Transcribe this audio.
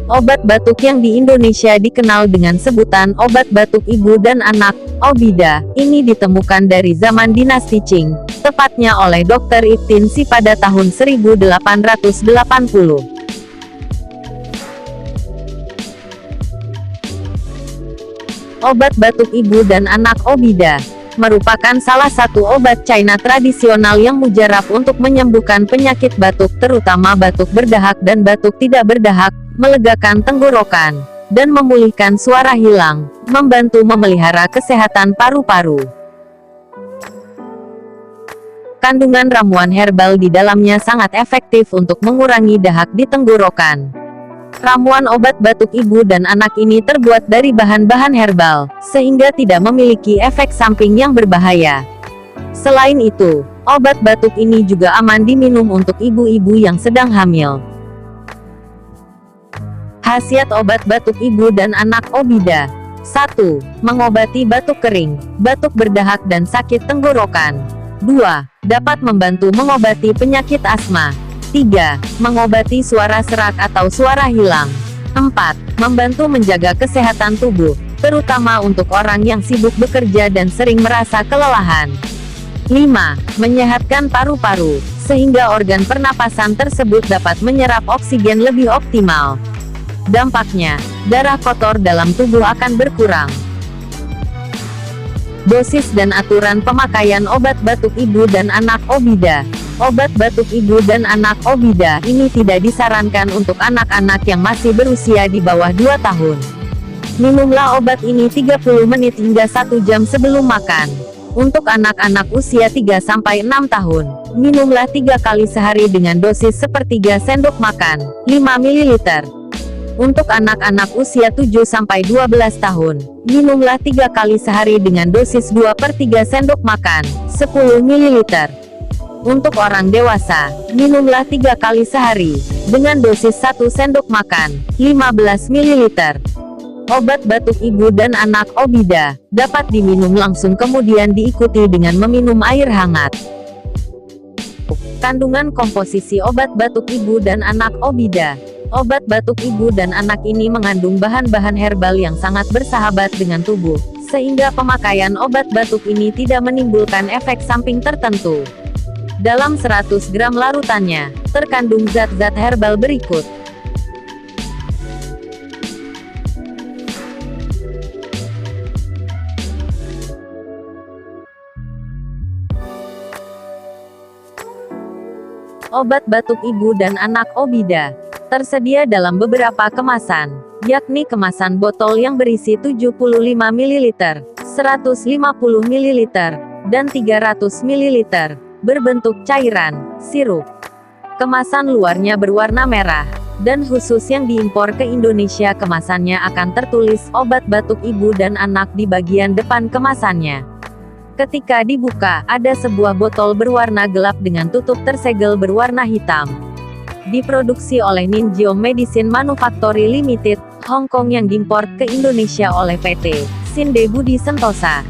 Obat batuk yang di Indonesia dikenal dengan sebutan obat batuk ibu dan anak, Obida, ini ditemukan dari zaman dinasti Qing, tepatnya oleh Dr. Ibtin Shi pada tahun 1880. Obat batuk ibu dan anak Obida merupakan salah satu obat China tradisional yang mujarab untuk menyembuhkan penyakit batuk, terutama batuk berdahak dan batuk tidak berdahak, melegakan tenggorokan, dan memulihkan suara hilang, membantu memelihara kesehatan paru-paru. Kandungan ramuan herbal di dalamnya sangat efektif untuk mengurangi dahak di tenggorokan. Ramuan obat batuk ibu dan anak ini terbuat dari bahan-bahan herbal, sehingga tidak memiliki efek samping yang berbahaya. Selain itu, obat batuk ini juga aman diminum untuk ibu-ibu yang sedang hamil. Khasiat obat batuk ibu dan anak Obida. 1. Mengobati batuk kering, batuk berdahak dan sakit tenggorokan. 2. Dapat membantu mengobati penyakit asma. 3. Mengobati suara serak atau suara hilang. 4. Membantu menjaga kesehatan tubuh, terutama untuk orang yang sibuk bekerja dan sering merasa kelelahan. 5. Menyehatkan paru-paru, sehingga organ pernapasan tersebut dapat menyerap oksigen lebih optimal. Dampaknya, darah kotor dalam tubuh akan berkurang. Dosis dan aturan pemakaian obat batuk ibu dan anak Obida. Obat batuk ibu dan anak Obida ini tidak disarankan untuk anak-anak yang masih berusia di bawah 2 tahun. Minumlah obat ini 30 menit hingga 1 jam sebelum makan. Untuk anak-anak usia 3-6 tahun, minumlah 3 kali sehari dengan dosis sepertiga sendok makan, 5 ml. Untuk anak-anak usia 7-12 tahun, minumlah 3 kali sehari dengan dosis 2/3 sendok makan, 10 ml. Untuk orang dewasa, minumlah 3 kali sehari, dengan dosis 1 sendok makan, 15 ml. Obat batuk ibu dan anak Obida, dapat diminum langsung kemudian diikuti dengan meminum air hangat. Kandungan komposisi obat batuk ibu dan anak Obida. Obat batuk ibu dan anak ini mengandung bahan-bahan herbal yang sangat bersahabat dengan tubuh, sehingga pemakaian obat batuk ini tidak menimbulkan efek samping tertentu. Dalam 100 gram larutannya, terkandung zat-zat herbal berikut. Obat batuk ibu dan anak Obida tersedia dalam beberapa kemasan, yakni kemasan botol yang berisi 75 ml, 150 ml, dan 300 ml. Berbentuk cairan, sirup. Kemasan luarnya berwarna merah, dan khusus yang diimpor ke Indonesia kemasannya akan tertulis obat batuk ibu dan anak di bagian depan kemasannya. Ketika dibuka, ada sebuah botol berwarna gelap dengan tutup tersegel berwarna hitam. Diproduksi oleh Ningxiong Medicine Manufactory Limited, Hong Kong yang diimpor ke Indonesia oleh PT Sinde Budi Sentosa.